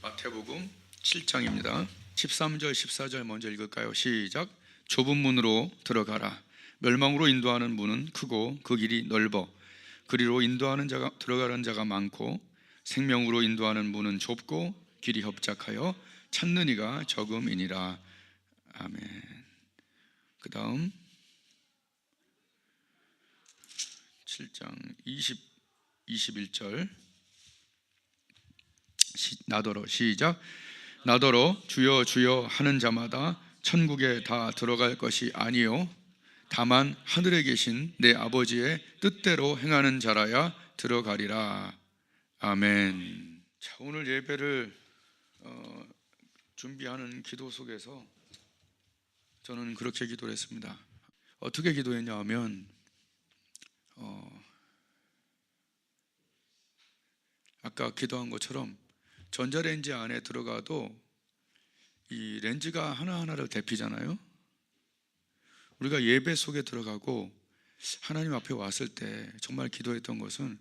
마태복음 7장입니다. 13절 14절 먼저 읽을까요? 시작. 좁은 문으로 들어가라. 멸망으로 인도하는 문은 크고 그 길이 넓어 그리로 인도하는 자가 들어가는 자가 많고 생명으로 인도하는 문은 좁고 길이 협착하여 찾는 이가 적음이니라. 아멘. 그 다음 7장 21절 나더러 시작. 나더러 주여 주여 하는 자마다 천국에 다 들어갈 것이 아니요 다만 하늘에 계신 내 아버지의 뜻대로 행하는 자라야 들어가리라. 아멘. 자, 오늘 예배를 준비하는 기도 속에서 저는 그렇게 기도를 했습니다. 어떻게 기도했냐 하면 아까 기도한 것처럼 전자레인지 안에 들어가도 이 렌즈가 하나하나를 데피잖아요. 우리가 예배 속에 들어가고 하나님 앞에 왔을 때 정말 기도했던 것은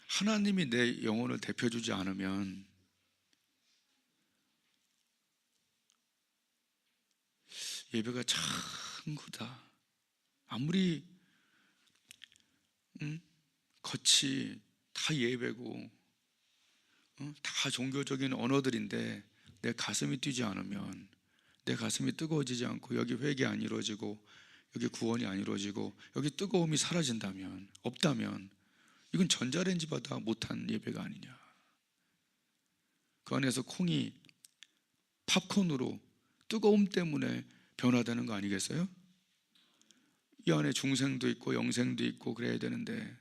하나님이 내 영혼을 데펴주지 않으면 예배가 참 크다. 아무리 겉이 다 예배고 다 종교적인 언어들인데 내 가슴이 뛰지 않으면, 내 가슴이 뜨거워지지 않고 여기 회개 안 이루어지고 여기 구원이 안 이루어지고 여기 뜨거움이 사라진다면, 없다면 이건 전자레인지보다 못한 예배가 아니냐. 그 안에서 콩이 팝콘으로 뜨거움 때문에 변화되는 거 아니겠어요? 이 안에 중생도 있고 영생도 있고 그래야 되는데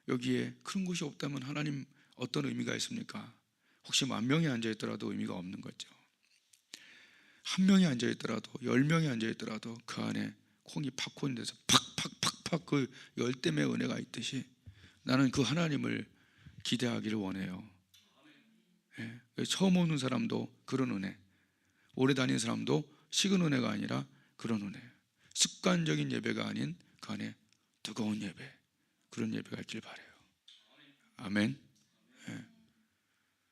여기에 그런 것이 없다면 하나님 어떤 의미가 있습니까? 혹시 10,000명이 앉아있더라도 의미가 없는 거죠. 1명이 앉아있더라도 10명이 앉아있더라도 그 안에 콩이 팝콘이 돼서 팍팍팍팍 그 열대의 은혜가 있듯이 나는 그 하나님을 기대하기를 원해요. 처음 오는 사람도 그런 은혜, 오래 다닌 사람도 식은 은혜가 아니라 그런 은혜, 습관적인 예배가 아닌 그 안에 뜨거운 예배, 그런 예배가 있길 바라요. 아멘.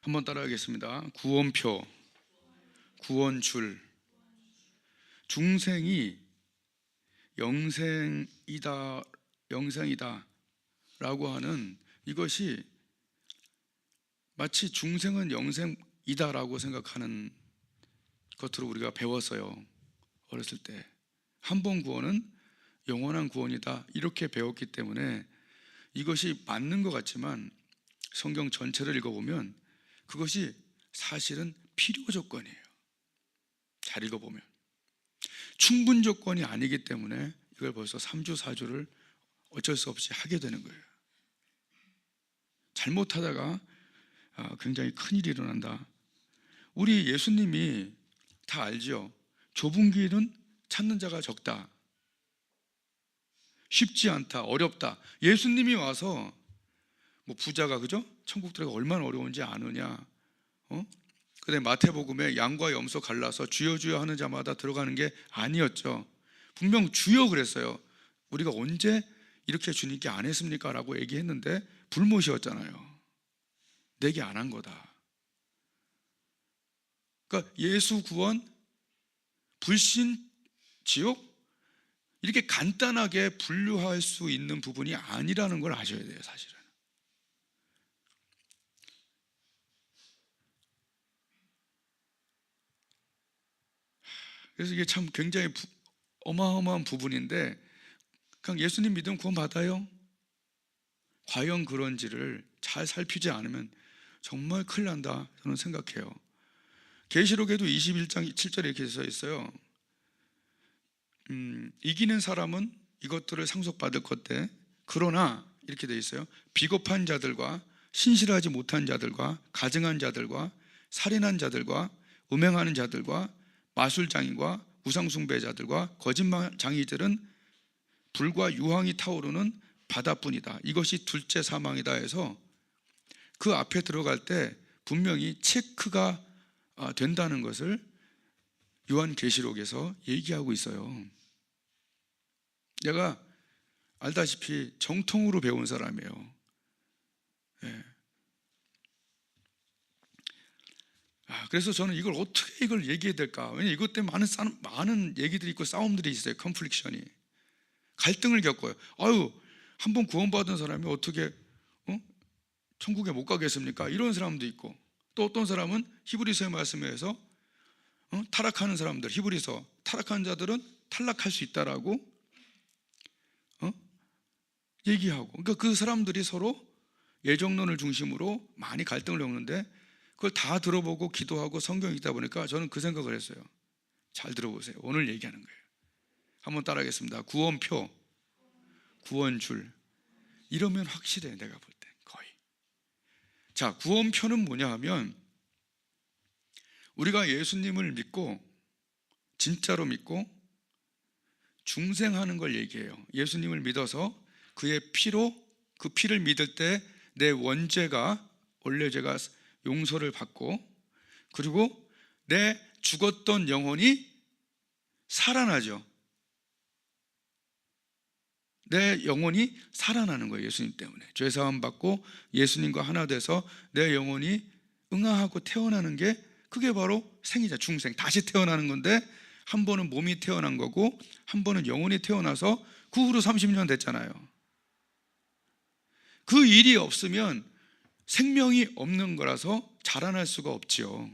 한번 따라하겠습니다. 구원표, 구원줄, 중생이 영생이다 라고 하는 이것이 마치 중생은 영생이다 라고 생각하는 것으로 우리가 배웠어요. 어렸을 때 한 번 구원은 영원한 구원이다 이렇게 배웠기 때문에 이것이 맞는 것 같지만 성경 전체를 읽어보면 그것이 사실은 필요 조건이에요. 잘 읽어보면 충분 조건이 아니기 때문에 이걸 벌써 3주 4주를 어쩔 수 없이 하게 되는 거예요. 잘못하다가 굉장히 큰일이 일어난다. 우리 예수님이 다 알죠. 좁은 길은 찾는 자가 적다, 쉽지 않다, 어렵다. 예수님이 와서 뭐 부자가 그죠? 천국 들어가 얼마나 어려운지 아느냐. 그다음에 마태복음에 양과 염소 갈라서 주여 주여 하는 자마다 들어가는 게 아니었죠. 분명 주여 그랬어요. 우리가 언제 이렇게 주님께 안 했습니까? 라고 얘기했는데 불못이었잖아요. 내게 안 한 거다. 그러니까 예수 구원, 불신, 지옥 이렇게 간단하게 분류할 수 있는 부분이 아니라는 걸 아셔야 돼요. 사실은 그래서 이게 참 굉장히 어마어마한 부분인데 그냥 예수님 믿으면 구원 받아요? 과연 그런지를 잘 살피지 않으면 정말 큰일 난다 저는 생각해요. 계시록에도 21장 7절에 이렇게 써 있어요. 이기는 사람은 이것들을 상속받을 것대 그러나 이렇게 돼 있어요. 비겁한 자들과 신실하지 못한 자들과 가증한 자들과 살인한 자들과 음행하는 자들과 마술장인과 우상숭배자들과 거짓말장이들은 불과 유황이 타오르는 바다뿐이다. 이것이 둘째 사망이다 해서 그 앞에 들어갈 때 분명히 체크가 된다는 것을 요한계시록에서 얘기하고 있어요. 내가 알다시피 정통으로 배운 사람이에요. 그래서 저는 이걸 얘기해야 될까? 왜냐면 이것 때문에 많은 얘기들이 있고 싸움들이 있어요. 컨플릭션이, 갈등을 겪어요. 한번 구원받은 사람이 어떻게 천국에 못 가겠습니까? 이런 사람도 있고, 또 어떤 사람은 히브리서의 말씀에 의해서 타락하는 사람들, 히브리서 타락한 자들은 탈락할 수 있다라고 얘기하고, 그러니까 그 사람들이 서로 예정론을 중심으로 많이 갈등을 겪는데, 그걸 다 들어보고 기도하고 성경 읽다 보니까 저는 그 생각을 했어요. 잘 들어보세요. 오늘 얘기하는 거예요. 한번 따라하겠습니다. 구원표, 구원줄, 이러면 확실해. 내가 볼 때 거의. 자, 구원표는 뭐냐 하면, 우리가 예수님을 믿고 진짜로 믿고 중생하는 걸 얘기해요. 예수님을 믿어서 그의 피로, 그 피를 믿을 때 내 원죄가, 원래 죄가 용서를 받고, 그리고 내 죽었던 영혼이 살아나죠. 내 영혼이 살아나는 거예요. 예수님 때문에 죄사함 받고 예수님과 하나 돼서 내 영혼이 응아하고 태어나는 게, 그게 바로 생이자, 중생, 다시 태어나는 건데, 한 번은 몸이 태어난 거고 한 번은 영혼이 태어나서 그 후로 30년 됐잖아요. 그 일이 없으면 생명이 없는 거라서 자라날 수가 없지요.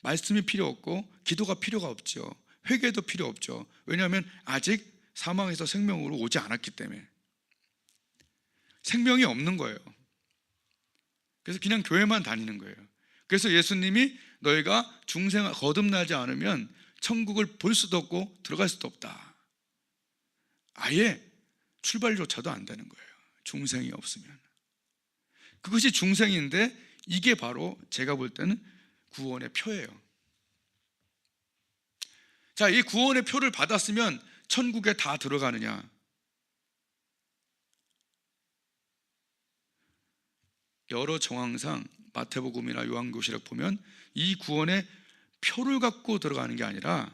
말씀이 필요 없고 기도가 필요가 없죠. 회개도 필요 없죠. 왜냐하면 아직 사망에서 생명으로 오지 않았기 때문에. 생명이 없는 거예요. 그래서 그냥 교회만 다니는 거예요. 그래서 예수님이 너희가 중생 거듭나지 않으면 천국을 볼 수도 없고 들어갈 수도 없다. 아예 출발조차도 안 되는 거예요. 중생이 없으면. 그것이 중생인데, 이게 바로 제가 볼 때는 구원의 표예요. 자, 이 구원의 표를 받았으면 천국에 다 들어가느냐? 여러 정황상 마태복음이나 요한계시록 보면 이 구원의 표를 갖고 들어가는 게 아니라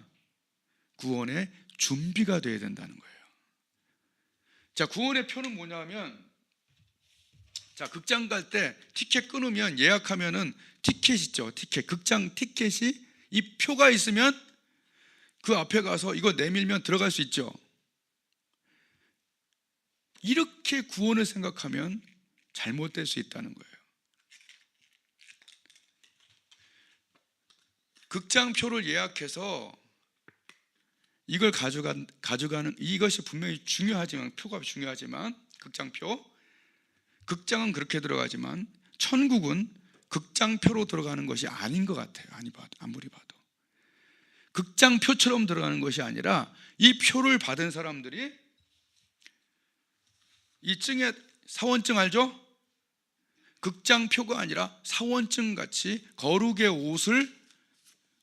구원의 준비가 돼야 된다는 거예요. 자, 구원의 표는 뭐냐면, 자, 극장 갈 때 티켓 끊으면, 예약하면은 티켓 있죠. 티켓, 극장 티켓이, 이 표가 있으면 그 앞에 가서 이거 내밀면 들어갈 수 있죠. 이렇게 구원을 생각하면 잘못될 수 있다는 거예요. 극장 표를 예약해서 이걸 가져가는, 이것이 분명히 중요하지만, 표가 중요하지만, 극장표, 극장은 그렇게 들어가지만 천국은 극장표로 들어가는 것이 아닌 것 같아요. 아무리 봐도 극장표처럼 들어가는 것이 아니라, 이 표를 받은 사람들이 이 증에, 사원증 알죠? 극장표가 아니라 사원증 같이 거룩의 옷을,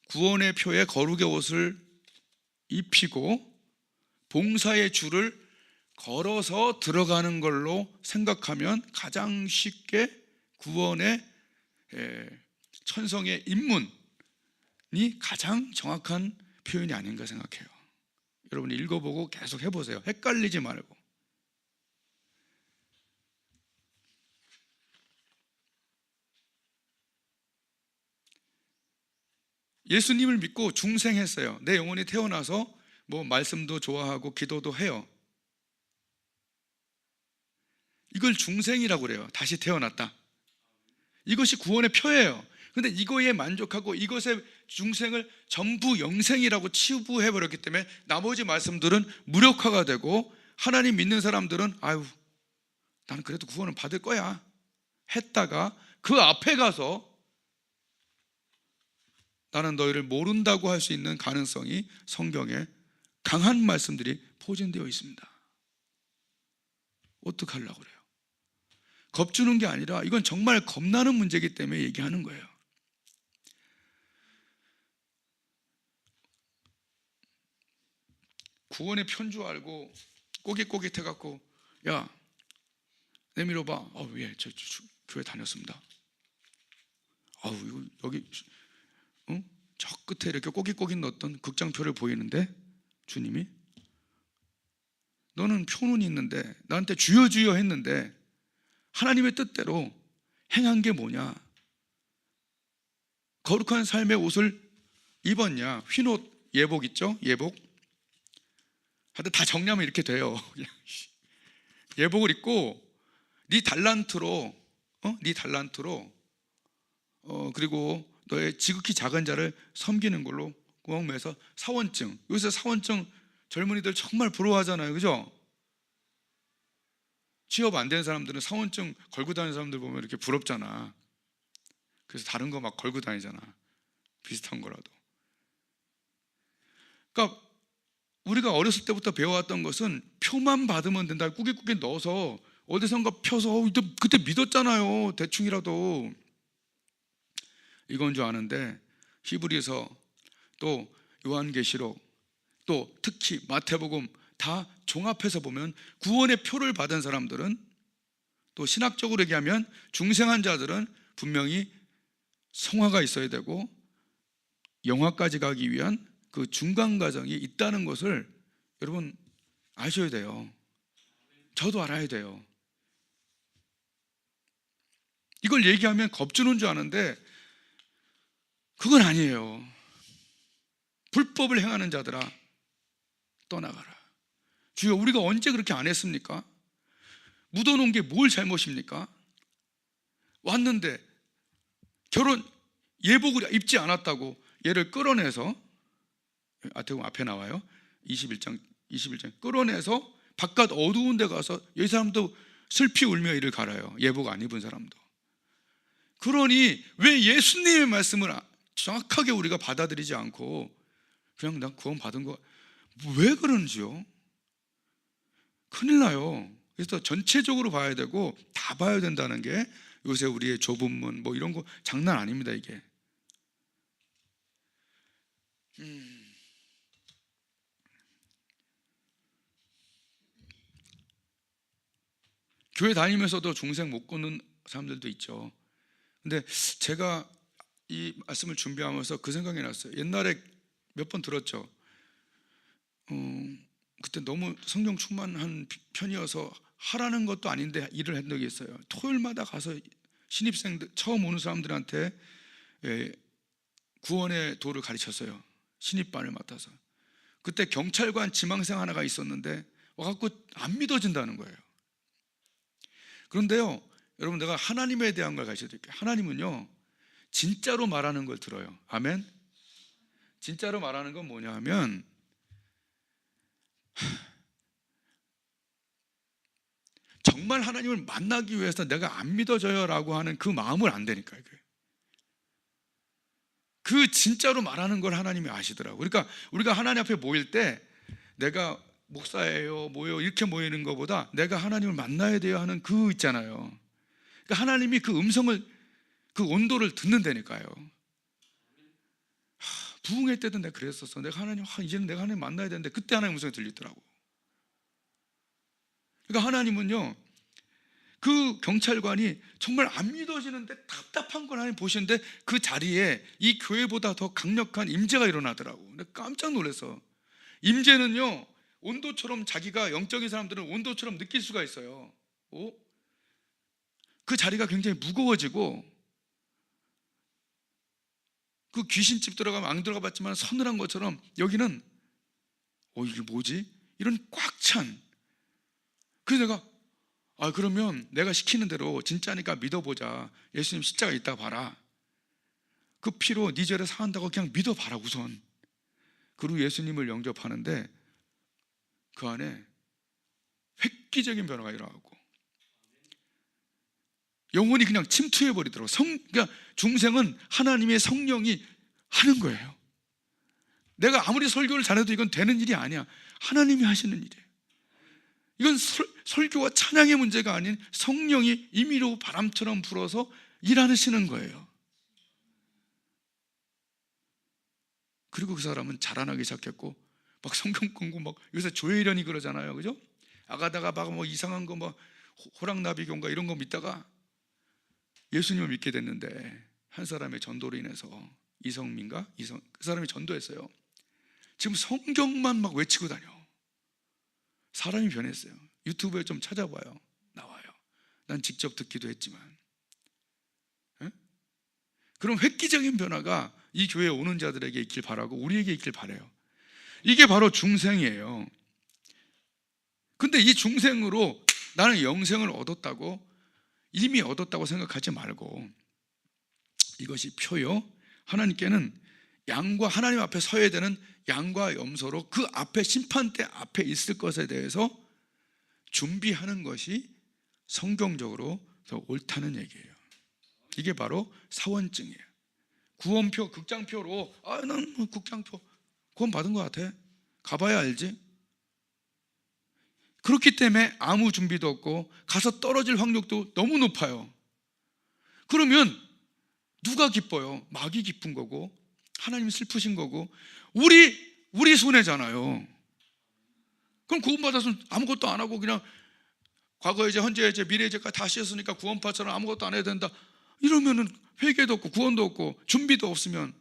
구원의 표에 거룩의 옷을 입히고 봉사의 줄을 걸어서 들어가는 걸로 생각하면 가장 쉽게 구원의 천성의 입문이 가장 정확한 표현이 아닌가 생각해요. 여러분 읽어보고 계속 해보세요. 헷갈리지 말고. 예수님을 믿고 중생했어요. 내 영혼이 태어나서 뭐 말씀도 좋아하고 기도도 해요. 이걸 중생이라고 그래요. 다시 태어났다. 이것이 구원의 표예요. 근데 이거에 만족하고 이것의 중생을 전부 영생이라고 치부해버렸기 때문에 나머지 말씀들은 무력화가 되고, 하나님 믿는 사람들은 나는 그래도 구원을 받을 거야 했다가 그 앞에 가서 나는 너희를 모른다고 할 수 있는 가능성이 성경에 강한 말씀들이 포진되어 있습니다. 어떡하려고 그래요? 겁주는 게 아니라 이건 정말 겁나는 문제이기 때문에 얘기하는 거예요. 구원의 표인 줄 알고 꼬깃꼬깃해갖고, 야 내밀어봐. 예, 저 교회 다녔습니다. 이거 여기 저 끝에 이렇게 꼬깃꼬깃 넣었던 극장표를 보이는데, 주님이 너는 표는 있는데 나한테 주여 주여 했는데 하나님의 뜻대로 행한 게 뭐냐? 거룩한 삶의 옷을 입었냐? 흰옷, 예복 있죠? 예복. 하여튼 다 정리하면 이렇게 돼요. 예복을 입고 네 달란트로 그리고 너의 지극히 작은 자를 섬기는 걸로 구원매서 사원증. 요새 사원증 젊은이들 정말 부러워하잖아요, 그죠? 취업 안 된 사람들은 사원증 걸고 다니는 사람들 보면 이렇게 부럽잖아. 그래서 다른 거 막 걸고 다니잖아, 비슷한 거라도. 그러니까 우리가 어렸을 때부터 배워왔던 것은 표만 받으면 된다. 꾸깃꾸깃 넣어서 어디선가 펴서 그때 믿었잖아요, 대충이라도. 이건 줄 아는데 히브리서, 또 요한계시록, 또 특히 마태복음 다 종합해서 보면 구원의 표를 받은 사람들은, 또 신학적으로 얘기하면 중생한 자들은 분명히 성화가 있어야 되고 영화까지 가기 위한 그 중간 과정이 있다는 것을 여러분 아셔야 돼요. 저도 알아야 돼요. 이걸 얘기하면 겁주는 줄 아는데 그건 아니에요. 불법을 행하는 자들아 떠나가라. 주여, 우리가 언제 그렇게 안 했습니까? 묻어놓은 게 뭘 잘못입니까? 왔는데 결혼 예복을 입지 않았다고 얘를 끌어내서, 마태복음 앞에 나와요, 21장 끌어내서 바깥 어두운 데 가서 이 사람도 슬피 울며 이를 갈아요, 예복 안 입은 사람도. 그러니 왜 예수님의 말씀을 정확하게 우리가 받아들이지 않고 그냥 난 구원 받은 거, 왜 그러는지요? 큰일 나요. 그래서 전체적으로 봐야 되고 다 봐야 된다는 게 요새 우리의 좁은 문 뭐 이런 거 장난 아닙니다, 이게. 교회 다니면서도 중생 못 끊는 사람들도 있죠. 근데 제가 이 말씀을 준비하면서 그 생각이 났어요. 옛날에 몇 번 들었죠. 그때 너무 성령 충만한 편이어서 하라는 것도 아닌데 일을 한 적이 있어요. 토요일마다 가서 신입생들, 처음 오는 사람들한테 구원의 도를 가르쳤어요. 신입반을 맡아서. 그때 경찰관 지망생 하나가 있었는데 와갖고 안 믿어진다는 거예요. 그런데요, 여러분, 내가 하나님에 대한 걸 가르쳐 드릴게요. 하나님은요 진짜로 말하는 걸 들어요. 아멘. 진짜로 말하는 건 뭐냐 하면, 정말 하나님을 만나기 위해서 내가 안 믿어져요 라고 하는 그 마음을 안 되니까요. 그 진짜로 말하는 걸 하나님이 아시더라고요. 그러니까 우리가 하나님 앞에 모일 때 내가 목사예요 뭐요 이렇게 모이는 것보다 내가 하나님을 만나야 돼요 하는 그 있잖아요. 그러니까 하나님이 그 음성을, 그 온도를 듣는다니까요. 부흥회 때도 내가 그랬었어. 내가 하나님, 이제는 내가 하나님 만나야 되는데 그때 하나님 음성이 들리더라고. 그러니까 하나님은요, 그 경찰관이 정말 안 믿어지는데 답답한 걸 하나님 보시는데 그 자리에 이 교회보다 더 강력한 임재가 일어나더라고. 내가 깜짝 놀랐어. 임재는요 온도처럼, 자기가 영적인 사람들은 온도처럼 느낄 수가 있어요. 그 자리가 굉장히 무거워지고, 그 귀신집 들어가면 안 들어가 봤지만 서늘한 것처럼 여기는 이게 뭐지? 이런 꽉 찬. 그래서 내가 그러면 내가 시키는 대로 진짜니까 믿어보자. 예수님 십자가 있다 봐라. 그 피로 네 죄를 사한다고 그냥 믿어봐라 우선. 그리고 예수님을 영접하는데 그 안에 획기적인 변화가 일어나고 영혼이 그냥 침투해버리더라고. 그러니까 중생은 하나님의 성령이 하는 거예요. 내가 아무리 설교를 잘해도 이건 되는 일이 아니야. 하나님이 하시는 일이에요. 이건 설교와 찬양의 문제가 아닌 성령이 임의로 바람처럼 불어서 일하시는 거예요. 그리고 그 사람은 자라나기 시작했고, 막 성경 공부 막 요새 조혜련이 그러잖아요, 그죠? 아가다가 막 뭐 이상한 거 막 호랑나비교인가 이런 거 믿다가 예수님을 믿게 됐는데, 한 사람의 전도로 인해서, 그 사람이 전도했어요. 지금 성경만 막 외치고 다녀. 사람이 변했어요. 유튜브에 좀 찾아봐요. 나와요. 난 직접 듣기도 했지만. 그런 획기적인 변화가 이 교회에 오는 자들에게 있길 바라고 우리에게 있길 바라요. 이게 바로 중생이에요. 근데 이 중생으로 나는 영생을 얻었다고, 이미 얻었다고 생각하지 말고, 이것이 표요, 하나님께는 양과, 하나님 앞에 서야 되는 양과 염소로 그 앞에 심판대 앞에 있을 것에 대해서 준비하는 것이 성경적으로 더 옳다는 얘기예요. 이게 바로 사원증이에요. 구원표, 극장표로 난 극장표 구원 받은 것 같아, 가봐야 알지. 그렇기 때문에 아무 준비도 없고 가서 떨어질 확률도 너무 높아요. 그러면 누가 기뻐요? 마귀 기쁜 거고 하나님이 슬프신 거고 우리 손해잖아요. 그럼 구원받았으면 아무것도 안 하고 그냥 과거의 죄, 현재의 죄, 미래의 죄까지 다 씌었으니까 구원받처럼 아무것도 안 해야 된다, 이러면은 회개도 없고 구원도 없고 준비도 없으면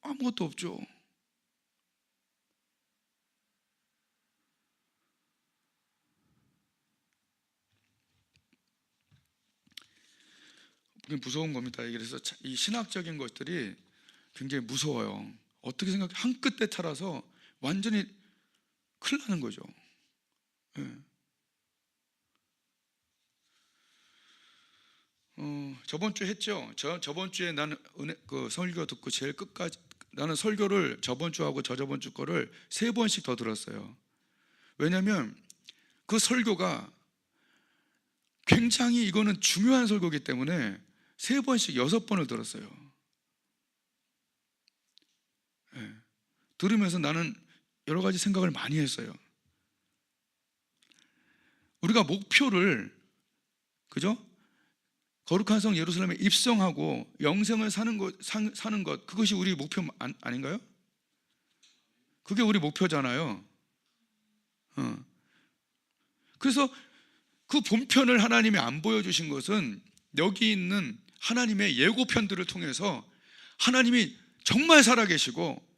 아무것도 없죠. 무서운 겁니다. 그래서 이 신학적인 것들이 굉장히 무서워요. 어떻게 생각해? 한 끗대 탈아서 완전히 큰일 나는 거죠. 예. 저번 주에 했죠. 저번 주에 나는 그 설교 듣고 제일 끝까지, 나는 설교를 저번 주하고 저저번 주 거를 3번씩 더 들었어요. 왜냐하면 그 설교가 굉장히, 이거는 중요한 설교이기 때문에 3번씩 6번을 들었어요. 예. 들으면서 나는 여러 가지 생각을 많이 했어요. 우리가 목표를, 그죠? 거룩한 성 예루살렘에 입성하고 영생을 사는 것, 그것이 우리 목표 아닌가요? 그게 우리 목표잖아요. 그래서 그 본편을 하나님이 안 보여주신 것은 여기 있는 하나님의 예고편들을 통해서 하나님이 정말 살아계시고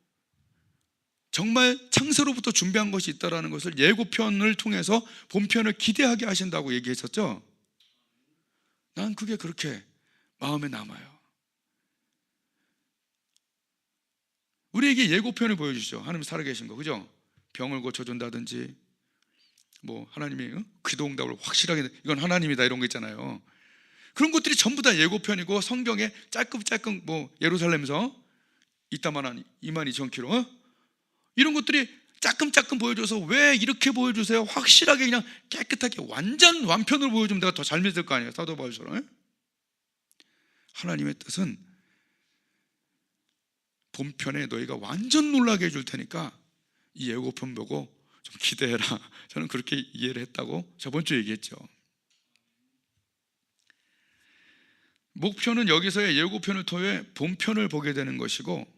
정말 창세로부터 준비한 것이 있다는 것을 예고편을 통해서 본편을 기대하게 하신다고 얘기했었죠. 난 그게 그렇게 마음에 남아요. 우리에게 예고편을 보여주시죠. 하나님 살아계신 거, 그죠? 병을 고쳐준다든지, 뭐 하나님이 기도응답을 확실하게, 이건 하나님이다, 이런 거 있잖아요. 그런 것들이 전부 다 예고편이고, 성경에 짤끔짤끔 뭐 예루살렘서 이따만한 22,000km 이런 것들이 짜끔짜끔 보여줘서, 왜 이렇게 보여주세요? 확실하게 그냥 깨끗하게 완전 완편으로 보여주면 내가 더 잘 믿을 거 아니에요, 사도 바울처럼. 하나님의 뜻은 본편에 너희가 완전 놀라게 해줄 테니까 이 예고편 보고 좀 기대해라. 저는 그렇게 이해를 했다고 저번 주에 얘기했죠. 목표는 여기서의 예고편을 통해 본편을 보게 되는 것이고,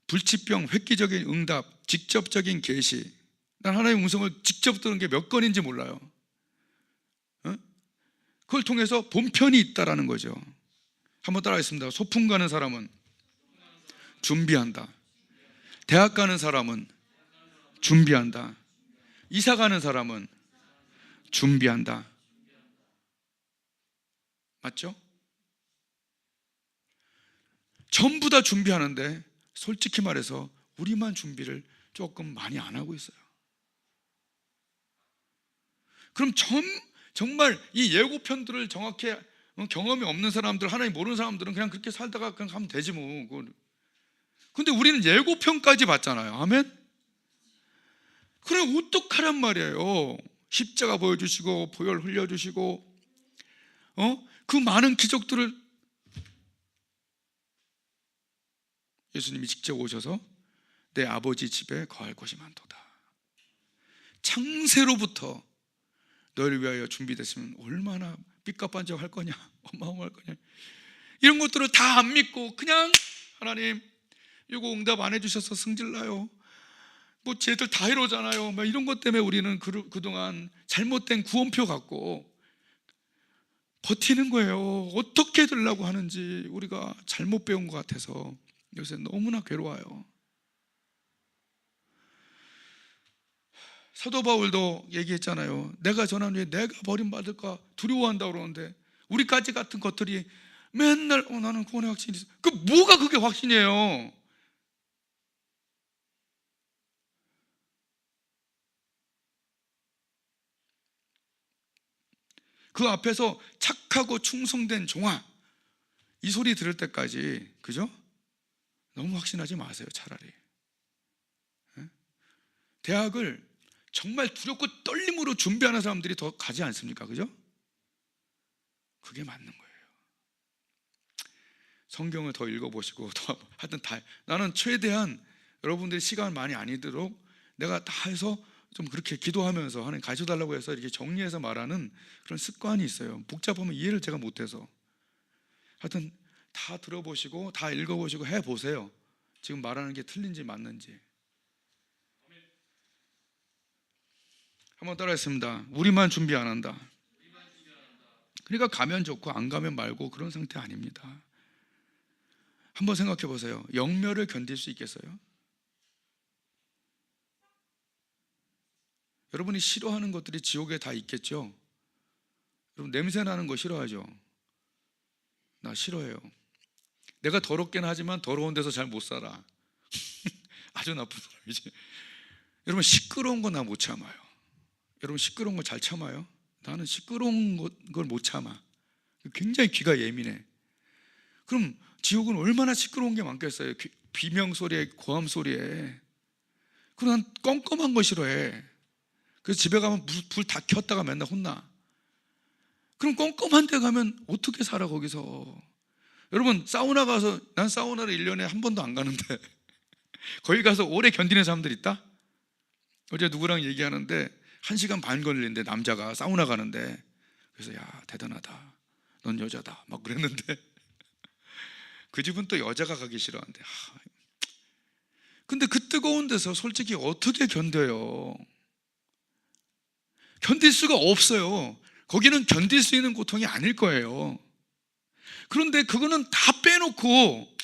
불치병, 획기적인 응답, 직접적인 계시, 난 하나님의 음성을 직접 들은 게 몇 건인지 몰라요. 그걸 통해서 본편이 있다라는 거죠. 한번 따라하겠습니다. 소풍 가는 사람은 준비한다. 대학 가는 사람은 준비한다. 이사 가는 사람은 준비한다. 맞죠? 전부 다 준비하는데 솔직히 말해서 우리만 준비를 조금 많이 안 하고 있어요. 그럼 정말 이 예고편들을 정확히 경험이 없는 사람들, 하나님 모르는 사람들은 그냥 그렇게 살다가 그냥 가면 되지 뭐. 근데 우리는 예고편까지 봤잖아요. 아멘? 그럼 어떡하란 말이에요. 십자가 보여주시고 보혈 흘려주시고 그 많은 기적들을 예수님이 직접 오셔서 내 아버지 집에 거할 곳이 많도다, 창세로부터 너를 위하여 준비됐으면 얼마나 삐까뻔쩍할 거냐, 어마어마할 거냐, 이런 것들을 다 안 믿고 그냥 하나님 이거 응답 안 해주셔서 승질나요, 뭐 쟤들 다 이러잖아요, 막 이런 것 때문에 우리는 그동안 잘못된 구원표 갖고 버티는 거예요. 어떻게 되려고 하는지 우리가 잘못 배운 것 같아서 요새 너무나 괴로워요. 사도 바울도 얘기했잖아요. 내가 전한 후에 내가 버림받을까 두려워한다고 그러는데 우리까지 같은 것들이 맨날 나는 구원의 확신이 있어. 그 뭐가 그게 확신이에요? 그 앞에서 착하고 충성된 종아, 이 소리 들을 때까지, 그죠? 너무 확신하지 마세요. 차라리 대학을 정말 두렵고 떨림으로 준비하는 사람들이 더 가지 않습니까? 그죠? 그게 맞는 거예요. 성경을 더 읽어보시고 하여튼 나는 최대한 여러분들이 시간 많이 아니도록 내가 다 해서 좀 그렇게 기도하면서 하나님 가르쳐달라고 해서 이렇게 정리해서 말하는 그런 습관이 있어요. 복잡하면 이해를 제가 못해서. 하여튼 다 들어보시고 다 읽어보시고 해보세요. 지금 말하는 게 틀린지 맞는지. 한번 따라했습니다. 우리만 준비 안 한다. 그러니까 가면 좋고 안 가면 말고 그런 상태 아닙니다. 한번 생각해 보세요. 영멸을 견딜 수 있겠어요? 여러분이 싫어하는 것들이 지옥에 다 있겠죠? 여러분 냄새 나는 거 싫어하죠? 나 싫어해요. 내가 더럽긴 하지만 더러운 데서 잘 못 살아. 아주 나쁜 사람이지. 여러분 시끄러운 거 나 못 참아요. 여러분 시끄러운 거 잘 참아요? 나는 시끄러운 걸 못 참아. 굉장히 귀가 예민해. 그럼 지옥은 얼마나 시끄러운 게 많겠어요? 비명소리에 고함소리에. 그럼 난 껌껌한 거 싫어해. 그래서 집에 가면 불 다 켰다가 맨날 혼나. 그럼 껌껌한 데 가면 어떻게 살아 거기서? 여러분 사우나 가서, 난 사우나를 1년에 한 번도 안 가는데 거기 가서 오래 견디는 사람들 있다? 어제 누구랑 얘기하는데 1시간 반 걸리는데 남자가 사우나 가는데, 그래서 야 대단하다, 넌 여자다 막 그랬는데 그 집은 또 여자가 가기 싫어한대. 근데 그 뜨거운 데서 솔직히 어떻게 견뎌요? 견딜 수가 없어요. 거기는 견딜 수 있는 고통이 아닐 거예요. 그런데 그거는 다 빼놓고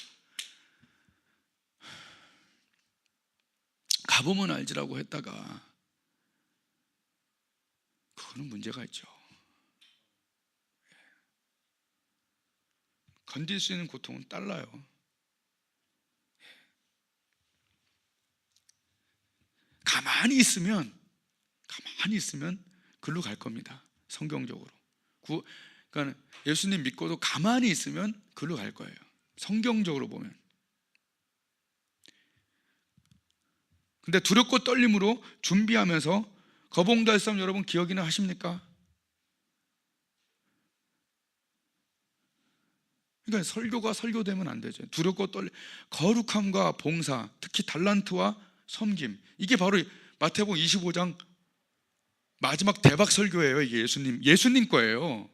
가보면 알지라고 했다가 그거는 문제가 있죠. 견딜 수 있는 고통은 달라요. 가만히 있으면 글로 갈 겁니다. 성경적으로. 그러니까 예수님 믿고도 가만히 있으면 글로 갈 거예요. 성경적으로 보면. 근데 두렵고 떨림으로 준비하면서 거봉달섬 여러분 기억이나 하십니까? 그러니까 설교가 설교되면 안 되죠. 두렵고 떨림, 거룩함과 봉사, 특히 달란트와 섬김, 이게 바로 마태복음 25장 마지막 대박 설교예요. 이게 예수님 거예요.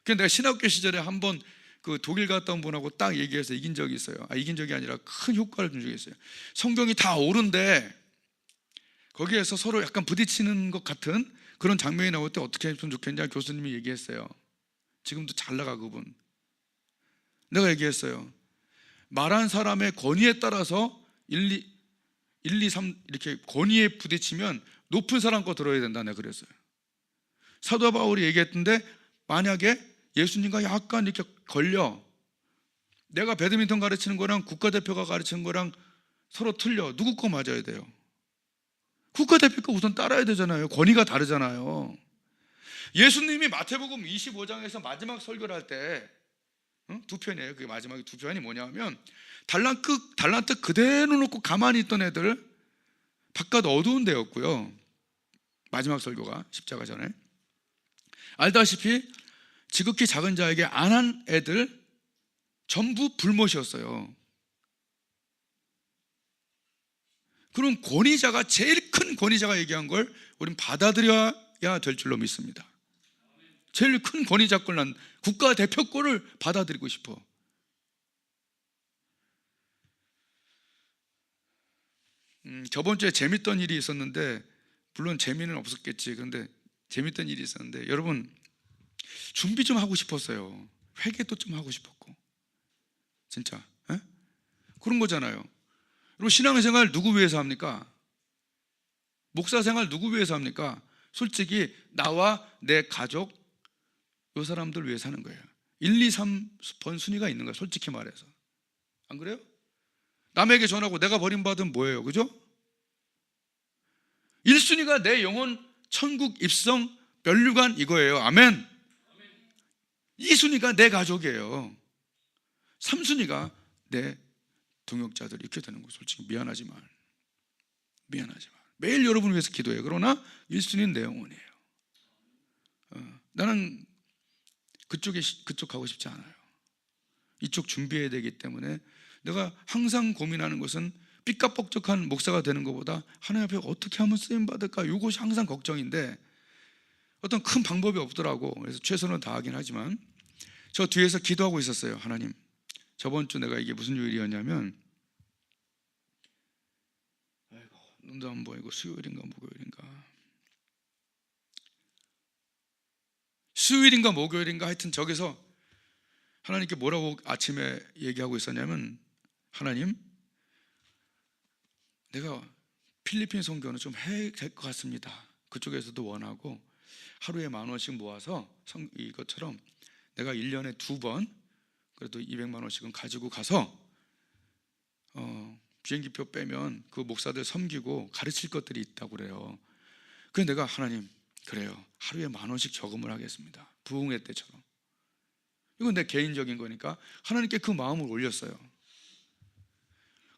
그래서 내가 신학교 시절에 한번 그 독일 갔다 온 분하고 딱 얘기해서 이긴 적이 있어요. 이긴 적이 아니라 큰 효과를 준 적이 있어요. 성경이 다 옳은데 거기에서 서로 약간 부딪히는 것 같은 그런 장면이 나올 때 어떻게 했으면 좋겠냐 교수님이 얘기했어요. 지금도 잘 나가 그분. 내가 얘기했어요. 말한 사람의 권위에 따라서 1, 2, 3 이렇게 권위에 부딪히면 높은 사람 거 들어야 된다. 내가 그랬어요. 사도 바울이 얘기했던데 만약에 예수님과 약간 이렇게 걸려, 내가 배드민턴 가르치는 거랑 국가대표가 가르치는 거랑 서로 틀려. 누구 거 맞아야 돼요? 국가대표 거 우선 따라야 되잖아요. 권위가 다르잖아요. 예수님이 마태복음 25장에서 마지막 설교를 할 때 두 편이에요. 그게 마지막에 두 편이 뭐냐면 달란트 그대로 놓고 가만히 있던 애들 바깥 어두운 데였고요. 마지막 설교가 십자가 전에. 알다시피 지극히 작은 자에게 안 한 애들 전부 불못이었어요. 그럼 권위자가, 제일 큰 권위자가 얘기한 걸 우린 받아들여야 될 줄로 믿습니다. 제일 큰 권위자 걸, 난 국가대표 꼴을 받아들이고 싶어. 저번 주에 재밌던 일이 있었는데, 물론 재미는 없었겠지. 그런데 재밌던 일이 있었는데, 여러분 준비 좀 하고 싶었어요. 회개도 좀 하고 싶었고. 진짜 그런 거잖아요. 그리고 신앙생활 누구 위해서 합니까? 목사생활 누구 위해서 합니까? 솔직히 나와 내 가족, 이 사람들 위해 사는 거예요. 1, 2, 3번 순위가 있는 거예요. 솔직히 말해서. 안 그래요? 남에게 전하고 내가 버림받으면 뭐예요? 그죠? 1순위가 내 영혼 천국 입성 면류관 이거예요. 아멘. 2순위가 내 가족이에요. 3순위가 내 동역자들. 이렇게 되는 거예요. 솔직히 미안하지만 매일 여러분을 위해서 기도해요. 그러나 1순위는 내 영혼이에요. 나는 그쪽 가고 싶지 않아요. 이쪽 준비해야 되기 때문에 내가 항상 고민하는 것은 삐까뻑적한 목사가 되는 것보다 하나님 앞에 어떻게 하면 쓰임받을까, 이것이 항상 걱정인데 어떤 큰 방법이 없더라고. 그래서 최선을 다하긴 하지만 저 뒤에서 기도하고 있었어요. 하나님, 저번 주 내가 이게 무슨 요일이었냐면 눈도 안 보이고 수요일인가 목요일인가 하여튼 저기서 하나님께 뭐라고 아침에 얘기하고 있었냐면, 하나님, 내가 필리핀 선교는 좀 해야 될 것 같습니다. 그쪽에서도 원하고 하루에 10,000원씩 모아서 이것처럼 내가 1년에 2번 그래도 200만 원씩은 가지고 가서 비행기표 빼면 그 목사들 섬기고 가르칠 것들이 있다고 그래요. 그래서 내가 하나님, 그래요, 하루에 10,000원씩 저금을 하겠습니다. 부흥회 때처럼. 이건 내 개인적인 거니까 하나님께 그 마음을 올렸어요.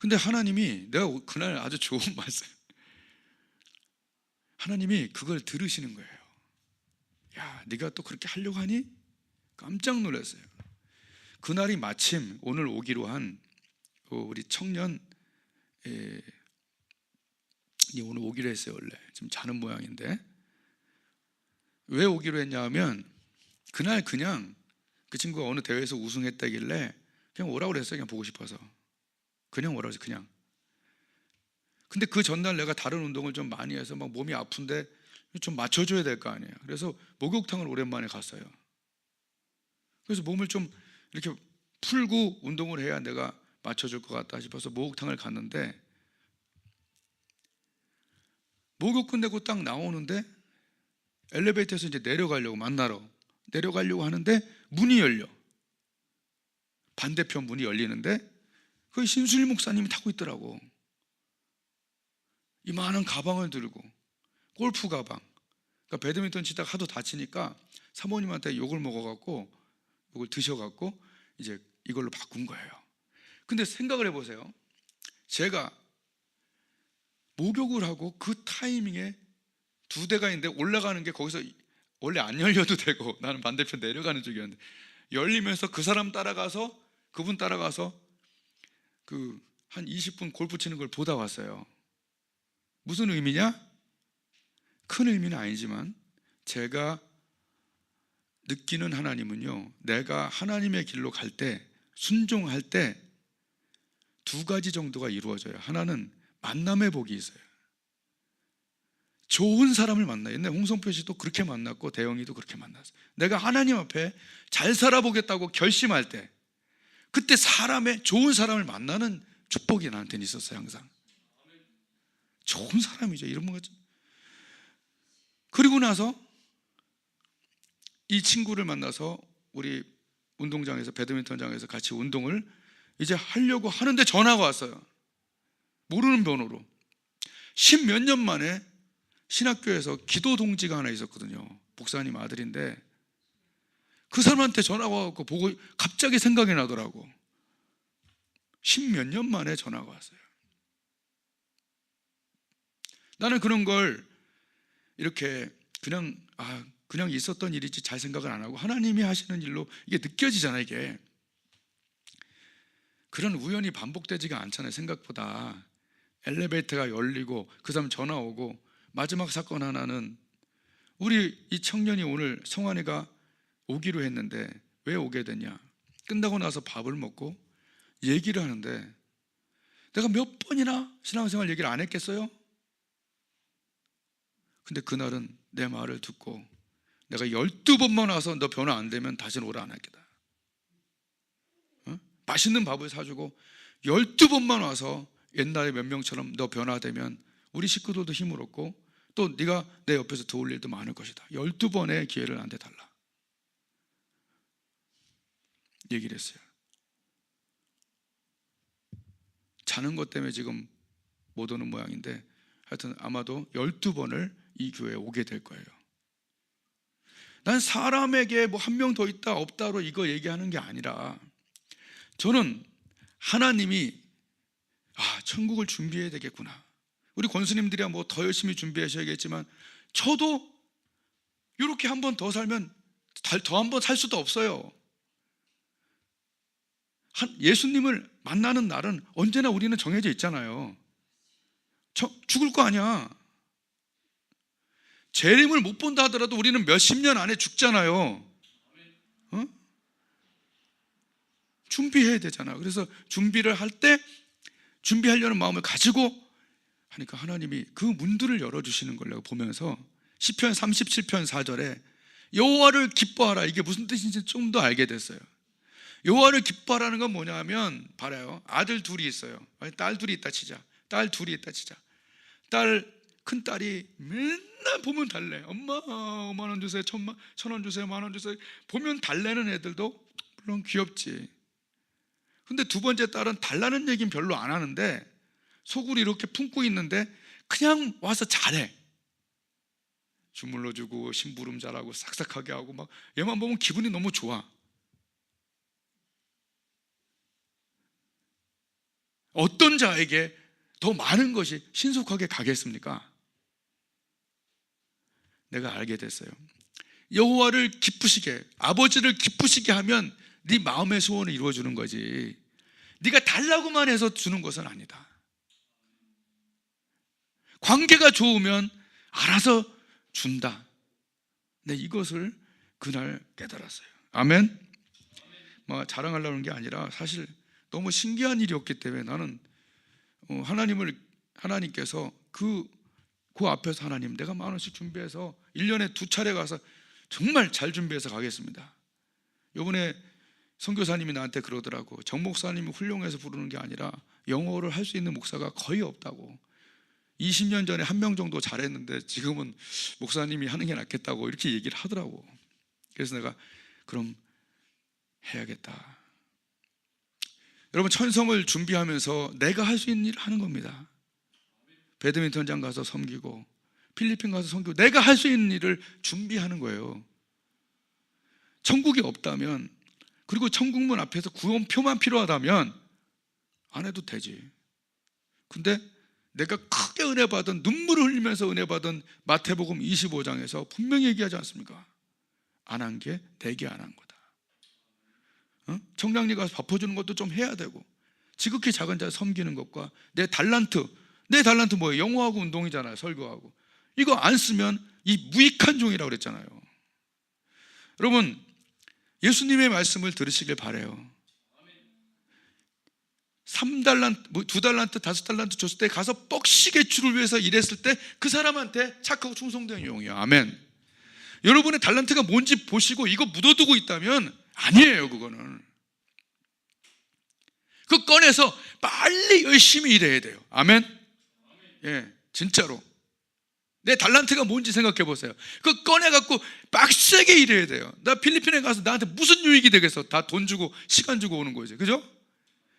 근데 하나님이, 내가 그날 아주 좋은 말씀, 하나님이 그걸 들으시는 거예요. 야, 네가 또 그렇게 하려고 하니? 깜짝 놀랐어요. 그날이 마침 오늘 오기로 한 우리 청년 오늘 오기로 했어요. 원래 지금 자는 모양인데 왜 오기로 했냐면, 그날 그냥 그 친구가 어느 대회에서 우승했다길래 그냥 오라고 그랬어요. 그냥 보고 싶어서 그냥 오라고 해서 그냥. 근데 그 전날 내가 다른 운동을 좀 많이 해서 막 몸이 아픈데 좀 맞춰줘야 될 거 아니에요. 그래서 목욕탕을 오랜만에 갔어요. 그래서 몸을 좀 이렇게 풀고 운동을 해야 내가 맞춰줄 것 같다 싶어서 목욕탕을 갔는데, 목욕 끝내고 딱 나오는데 엘리베이터에서 이제 만나러 내려가려고 하는데 문이 열려. 반대편 문이 열리는데 그 신수일 목사님이 타고 있더라고. 이만한 가방을 들고, 골프 가방. 그러니까 배드민턴 치다가 하도 다치니까 사모님한테 욕을 먹어갖고, 욕을 드셔갖고 이제 이걸로 바꾼 거예요. 근데 생각을 해보세요. 제가 목욕을 하고 그 타이밍에 2대가 있는데 올라가는 게 거기서 원래 안 열려도 되고, 나는 반대편 내려가는 쪽이었는데 열리면서 그분 따라가서 그 한 20분 골프 치는 걸 보다 왔어요. 무슨 의미냐? 큰 의미는 아니지만 제가 느끼는 하나님은요, 내가 하나님의 길로 갈 때, 순종할 때 2가지 정도가 이루어져요. 하나는 만남의 복이 있어요. 좋은 사람을 만나요. 옛날 홍성표 씨도 그렇게 만났고 대영이도 그렇게 만났어요. 내가 하나님 앞에 잘 살아보겠다고 결심할 때, 그때 좋은 사람을 만나는 축복이 나한테는 있었어요. 항상 좋은 사람이죠. 이런 거죠. 그리고 나서 이 친구를 만나서 우리 운동장에서, 배드민턴장에서 같이 운동을 이제 하려고 하는데 전화가 왔어요. 모르는 번호로. 10몇 년 만에 신학교에서 기도 동지가 하나 있었거든요. 목사님 아들인데 그 사람한테 전화가 와서 보고 갑자기 생각이 나더라고. 10몇 년 만에 전화가 왔어요. 나는 그런 걸 이렇게 그냥 있었던 일이지 잘 생각을 안 하고 하나님이 하시는 일로 이게 느껴지잖아요. 이게 그런 우연이 반복되지가 않잖아요. 생각보다. 엘리베이터가 열리고 그 사람 전화 오고, 마지막 사건 하나는 우리 이 청년이 오늘 성환이가 오기로 했는데 왜 오게 됐냐? 끝나고 나서 밥을 먹고 얘기를 하는데, 내가 몇 번이나 신앙생활 얘기를 안 했겠어요? 근데 그날은 내 말을 듣고, 내가 12번만 와서 너 변화 안 되면 다시는 오라 안 할게다. 맛있는 밥을 사주고 12번만 와서 옛날에 몇 명처럼 너 변화되면 우리 식구들도 힘을 얻고 또 네가 내 옆에서 도울 일도 많을 것이다. 12번의 기회를 나한테 달라. 얘기를 했어요. 자는 것 때문에 지금 못 오는 모양인데 하여튼 아마도 12번을 이 교회에 오게 될 거예요. 난 사람에게 뭐 한 명 더 있다 없다로 이거 얘기하는 게 아니라, 저는 하나님이 천국을 준비해야 되겠구나. 우리 권수님들이야 뭐 더 열심히 준비하셔야겠지만, 저도 이렇게 한 번 더 살면 더 한 번 살 수도 없어요. 예수님을 만나는 날은 언제나 우리는 정해져 있잖아요. 죽을 거 아니야. 재림을 못 본다 하더라도 우리는 몇십 년 안에 죽잖아요. 준비해야 되잖아. 그래서 준비를 할 때 준비하려는 마음을 가지고 하니까 하나님이 그 문들을 열어주시는 걸 내가 보면서 시편 37편 4절에 여호와를 기뻐하라, 이게 무슨 뜻인지 좀 더 알게 됐어요. 여호와를 기뻐하라는 건 뭐냐면, 봐요. 아들 둘이 있어요. 딸 둘이 있다 치자. 딸 둘이 있다 치자. 큰 딸이 맨날 보면 달래. 엄마 5만 원 주세요, 1,000원 주세요, 10,000원 주세요. 보면 달래는 애들도 물론 귀엽지. 근데 두 번째 딸은 달라는 얘기는 별로 안 하는데 속으로 이렇게 품고 있는데 그냥 와서 잘해. 주물러 주고 심부름 잘하고 싹싹하게 하고 막, 얘만 보면 기분이 너무 좋아. 어떤 자에게 더 많은 것이 신속하게 가겠습니까? 내가 알게 됐어요. 여호와를 기쁘시게, 아버지를 기쁘시게 하면 네 마음의 소원을 이루어주는 거지, 네가 달라고만 해서 주는 것은 아니다. 관계가 좋으면 알아서 준다. 네, 이것을 그날 깨달았어요. 아멘. 뭐 자랑하려고 하는 게 아니라 사실 너무 신기한 일이었기 때문에 나는 하나님께서 그 앞에서, 하나님 내가 10,000원씩 준비해서 1년에 2차례 가서 정말 잘 준비해서 가겠습니다. 요번에 선교사님이 나한테 그러더라고. 정 목사님이 훌륭해서 부르는 게 아니라 영어를 할 수 있는 목사가 거의 없다고. 20년 전에 1명 정도 잘했는데 지금은 목사님이 하는 게 낫겠다고 이렇게 얘기를 하더라고. 그래서 내가 그럼 해야겠다. 여러분, 천성을 준비하면서 내가 할 수 있는 일을 하는 겁니다. 배드민턴장 가서 섬기고 필리핀 가서 섬기고 내가 할 수 있는 일을 준비하는 거예요. 천국이 없다면, 그리고 천국문 앞에서 구원표만 필요하다면 안 해도 되지. 근데 내가 크게 은혜 받은, 눈물을 흘리면서 은혜 받은 마태복음 25장에서 분명히 얘기하지 않습니까? 안 한 게 내게 안 한 거다. 청량리 가서 밥 퍼주는 것도 좀 해야 되고, 지극히 작은 자 섬기는 것과 내 달란트 뭐예요? 영어하고 운동이잖아요. 설교하고. 이거 안 쓰면 이 무익한 종이라고 그랬잖아요. 여러분, 예수님의 말씀을 들으시길 바라요. 3달란트, 2달란트, 5달란트 줬을 때 가서 뻑시게 주를 위해서 일했을 때 그 사람한테 착하고 충성된 용이에요. 아멘. 여러분의 달란트가 뭔지 보시고 이거 묻어두고 있다면 아니에요. 그거는 그 꺼내서 빨리 열심히 일해야 돼요. 아멘. 예, 진짜로 내 달란트가 뭔지 생각해 보세요. 그거 꺼내갖고 빡세게 일해야 돼요. 나 필리핀에 가서 나한테 무슨 유익이 되겠어? 다 돈 주고 시간 주고 오는 거죠. 그죠?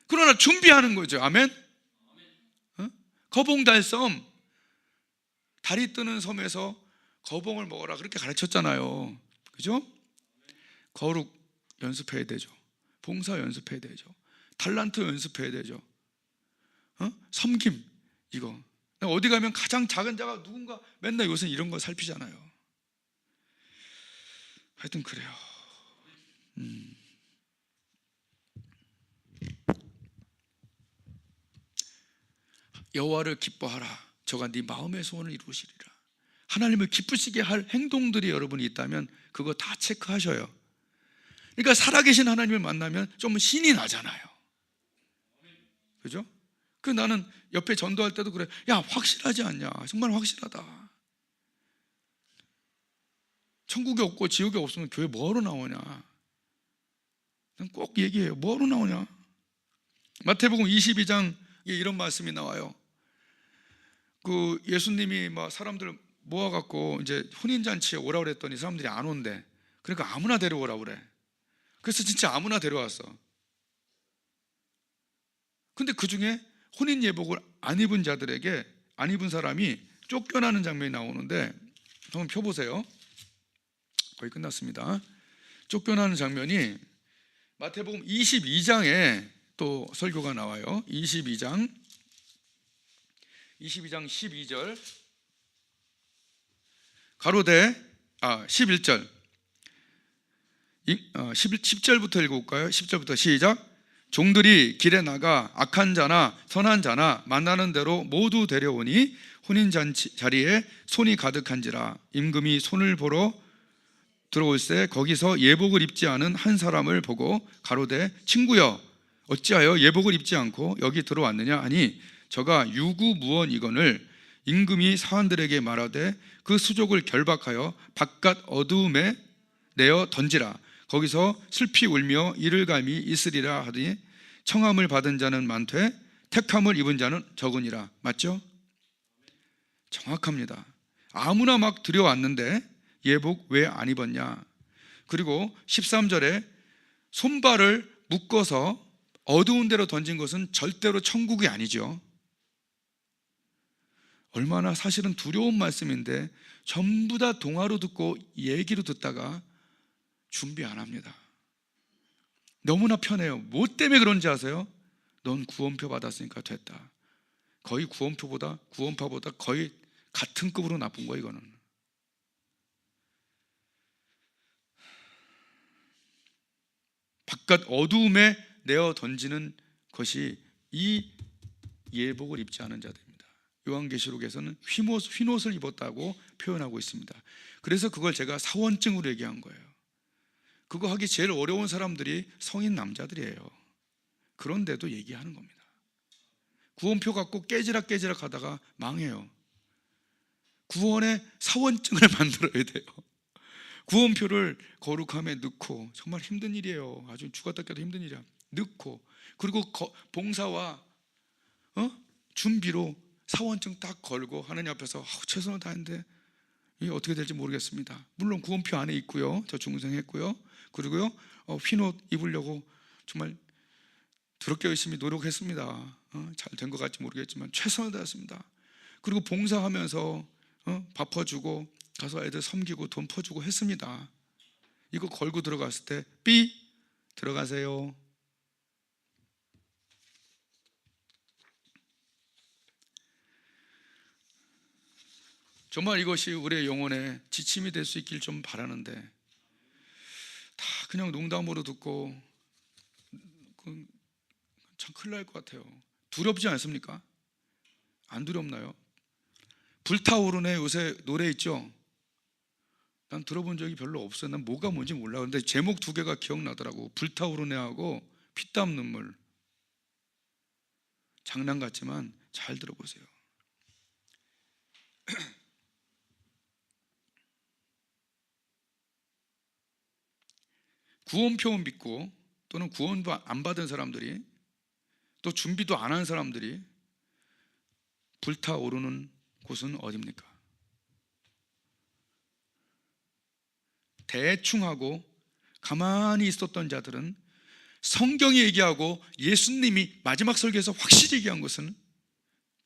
그러나 준비하는 거죠. 아멘. 거봉달섬, 달이 뜨는 섬에서 거봉을 먹어라 그렇게 가르쳤잖아요. 그죠? 거룩 연습해야 되죠. 봉사 연습해야 되죠. 달란트 연습해야 되죠. 섬김, 이거 어디 가면 가장 작은 자가 누군가 맨날 요새 이런 거 살피잖아요. 하여튼 그래요. 여호와를 기뻐하라. 저가 네 마음의 소원을 이루시리라. 하나님을 기쁘시게 할 행동들이 여러분이 있다면 그거 다 체크하셔요. 그러니까 살아계신 하나님을 만나면 좀 신이 나잖아요. 그죠? 그 나는 옆에 전도할 때도 그래. 야, 확실하지 않냐? 정말 확실하다. 천국이 없고 지옥이 없으면 교회 뭐하러 나오냐? 난 꼭 얘기해요. 뭐하러 나오냐? 마태복음 22장에 이런 말씀이 나와요. 그 예수님이 막 사람들 모아갖고 이제 혼인잔치에 오라고 그랬더니 사람들이 안 온대. 그러니까 아무나 데려오라고 그래. 그래서 진짜 아무나 데려왔어. 근데 그 중에 혼인 예복을 안 입은 자들에게, 안 입은 사람이 쫓겨나는 장면이 나오는데 한번 펴보세요. 거의 끝났습니다. 쫓겨나는 장면이 마태복음 22장에 또 설교가 나와요. 22장 12절 가로되 11절 10절부터 읽어볼까요? 10절부터 시작. 종들이 길에 나가 악한 자나 선한 자나 만나는 대로 모두 데려오니 혼인잔치 자리에 손이 가득한지라. 임금이 손을 보러 들어올새 거기서 예복을 입지 않은 한 사람을 보고 가로되 친구여 어찌하여 예복을 입지 않고 여기 들어왔느냐 하니 저가 유구무원이거늘 임금이 사환들에게 말하되 그 수족을 결박하여 바깥 어두움에 내어 던지라. 거기서 슬피 울며 이를 감이 있으리라 하더니 청함을 받은 자는 많되 택함을 입은 자는 적으니라. 맞죠? 정확합니다. 아무나 막 들여왔는데 예복 왜 안 입었냐. 그리고 13절에 손발을 묶어서 어두운 데로 던진 것은 절대로 천국이 아니죠. 얼마나 사실은 두려운 말씀인데 전부 다 동화로 듣고 얘기로 듣다가 준비 안 합니다. 너무나 편해요. 뭐 때문에 그런지 아세요? 넌 구원표 받았으니까 됐다. 거의 구원파보다 거의 같은 급으로 나쁜 거예요. 이거는 바깥 어두움에 내어 던지는 것이 이 예복을 입지 않은 자들입니다. 요한계시록에서는 흰옷을 입었다고 표현하고 있습니다. 그래서 그걸 제가 사원증으로 얘기한 거예요. 그거 하기 제일 어려운 사람들이 성인 남자들이에요. 그런데도 얘기하는 겁니다. 구원표 갖고 깨지락 하다가 망해요. 구원의 사원증을 만들어야 돼요. 구원표를 거룩함에 넣고, 정말 힘든 일이에요. 아주 죽었다 깨도 힘든 일이야. 넣고, 그리고 봉사와 준비로 사원증 딱 걸고 하느님 앞에서 최선을 다했는데 이게 어떻게 될지 모르겠습니다. 물론 구원표 안에 있고요. 저 중생했고요. 그리고요 흰옷 입으려고 정말 더럽게 열심히 노력했습니다. 잘 된 것 같지 모르겠지만 최선을 다했습니다. 그리고 봉사하면서 밥 퍼주고 가서 애들 섬기고 돈 퍼주고 했습니다. 이거 걸고 들어갔을 때 삐 들어가세요. 정말 이것이 우리의 영혼에 지침이 될 수 있길 좀 바라는데 다 그냥 농담으로 듣고 참 큰일 날 것 같아요. 두렵지 않습니까? 안 두렵나요? 불타오르네 요새 노래 있죠? 난 들어본 적이 별로 없어요. 난 뭐가 뭔지 몰라. 근데 제목 두 개가 기억나더라고. 불타오르네 하고 피땀 눈물. 장난 같지만 잘 들어보세요. 구원표 믿고 또는 구원도 안 받은 사람들이 또 준비도 안 한 사람들이 불타오르는 곳은 어디입니까? 대충 하고 가만히 있었던 자들은 성경이 얘기하고 예수님이 마지막 설교에서 확실히 얘기한 것은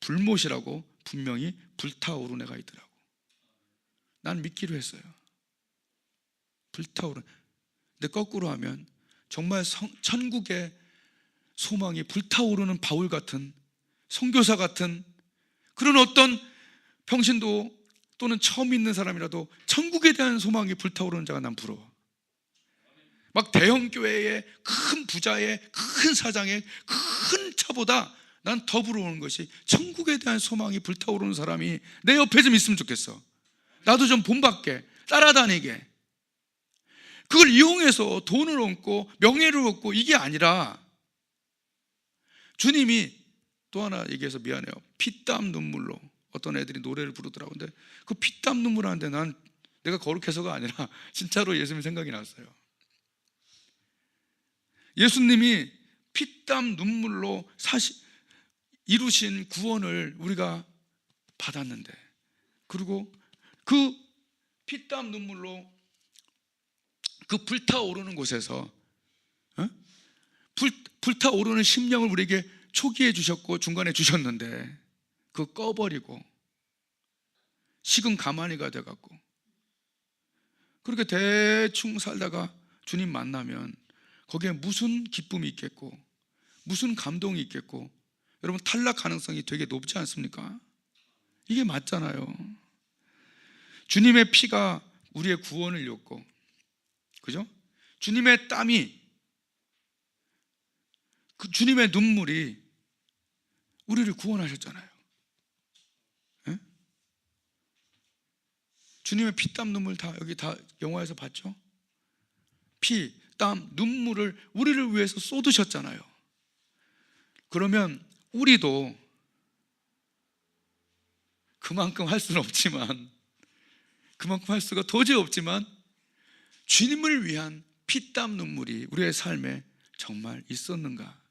불못이라고 분명히 불타오르는 애가 있더라고. 난 믿기로 했어요. 불타오르는. 근데 거꾸로 하면 정말 천국의 소망이 불타오르는 바울 같은 선교사 같은 그런 어떤 평신도 또는 처음 믿는 사람이라도 천국에 대한 소망이 불타오르는 자가 난 부러워. 막 대형 교회의 큰 부자의 큰 사장의 큰 차보다 난 더 부러운 것이 천국에 대한 소망이 불타오르는 사람이 내 옆에 좀 있으면 좋겠어. 나도 좀 본받게 따라다니게. 그걸 이용해서 돈을 얻고 명예를 얻고 이게 아니라 주님이 또 하나 얘기해서 미안해요. 피땀 눈물로 어떤 애들이 노래를 부르더라고. 근데 그 피땀 눈물 하는데 난 내가 거룩해서가 아니라 진짜로 예수님 생각이 났어요. 예수님이 피땀 눈물로 이루신 구원을 우리가 받았는데, 그리고 그 피땀 눈물로 그 불타오르는 곳에서 불타오르는 심령을 우리에게 초기에 주셨고 중간에 주셨는데 그거 꺼버리고 식은 가마니가 돼갖고 그렇게 대충 살다가 주님 만나면 거기에 무슨 기쁨이 있겠고 무슨 감동이 있겠고, 여러분 탈락 가능성이 되게 높지 않습니까? 이게 맞잖아요. 주님의 피가 우리의 구원을 이뤘고, 그죠? 주님의 땀이, 그 주님의 눈물이 우리를 구원하셨잖아요. 예? 주님의 피땀 눈물 다 여기 다 영화에서 봤죠? 피, 땀, 눈물을 우리를 위해서 쏟으셨잖아요. 그러면 우리도 그만큼 할 수는 없지만, 그만큼 할 수가 도저히 없지만 주님을 위한 피땀 눈물이 우리의 삶에 정말 있었는가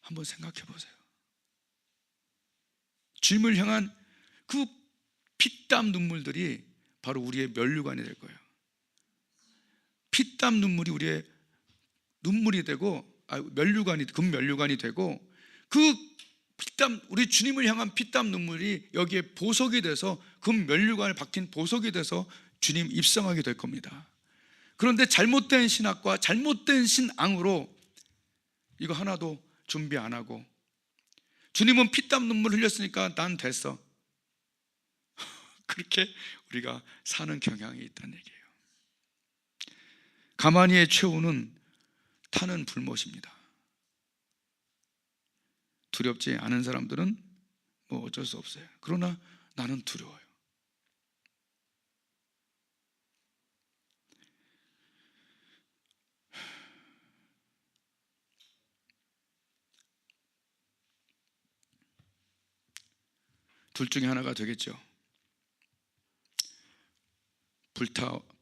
한번 생각해 보세요. 주님을 향한 그 피땀 눈물들이 바로 우리의 면류관이 될 거예요. 피땀 눈물이 우리의 눈물이 되고, 면류관이, 금면류관이 되고, 그 피땀, 우리 주님을 향한 피땀 눈물이 여기에 보석이 돼서, 금면류관을 박힌 보석이 돼서 주님 입성하게 될 겁니다. 그런데 잘못된 신학과 잘못된 신앙으로 이거 하나도 준비 안 하고, 주님은 피땀 눈물 흘렸으니까 난 됐어, 그렇게 우리가 사는 경향이 있다는 얘기예요. 가마니의 최후는 타는 불못입니다. 두렵지 않은 사람들은 뭐 어쩔 수 없어요. 그러나 나는 두려워요. 둘 중에 하나가 되겠죠.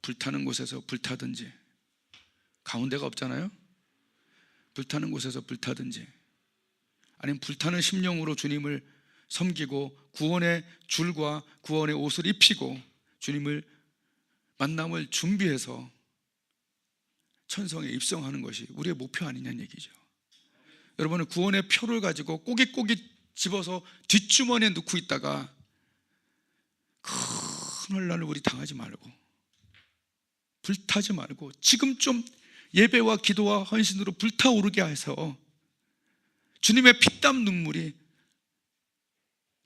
불타는 곳에서 불타든지, 가운데가 없잖아요. 불타는 곳에서 불타든지, 아니면 불타는 심령으로 주님을 섬기고 구원의 줄과 구원의 옷을 입히고 주님을 만남을 준비해서 천성에 입성하는 것이 우리의 목표 아니냐는 얘기죠. 여러분은 구원의 표를 가지고 꼬깃꼬깃 집어서 뒷주머니에 넣고 있다가 큰 혼란을 우리 당하지 말고, 불타지 말고 지금 좀 예배와 기도와 헌신으로 불타오르게 해서 주님의 피땀 눈물이,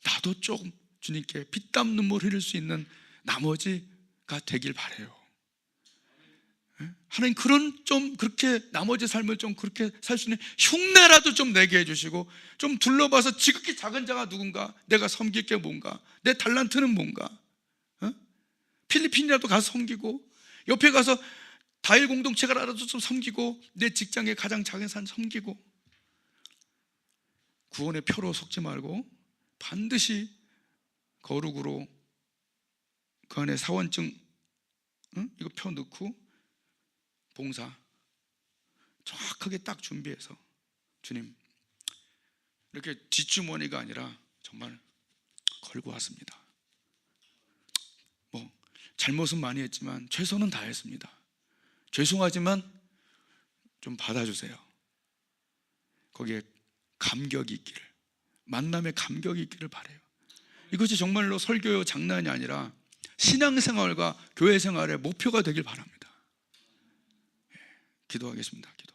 나도 조금 주님께 피땀 눈물 흘릴 수 있는 나머지가 되길 바라요. 하나님, 그런 좀 그렇게 나머지 삶을 좀 그렇게 살 수 있는 흉내라도 좀 내게 해주시고, 좀 둘러봐서 지극히 작은 자가 누군가, 내가 섬길 게 뭔가, 내 달란트는 뭔가, 필리핀이라도 가서 섬기고, 옆에 가서 다일 공동체가라도 좀 섬기고, 내 직장에 가장 작은 산 섬기고, 구원의 표로 속지 말고 반드시 거룩으로 그 안에 사원증, 이거 표 넣고 봉사 정확하게 딱 준비해서 주님, 이렇게 뒷주머니가 아니라 정말 걸고 왔습니다. 뭐 잘못은 많이 했지만 최선은 다했습니다. 죄송하지만 좀 받아주세요. 거기에 감격이 있기를, 만남의 감격이 있기를 바라요. 이것이 정말로 설교요 장난이 아니라 신앙생활과 교회생활의 목표가 되길 바랍니다. 기도하겠습니다. 기도.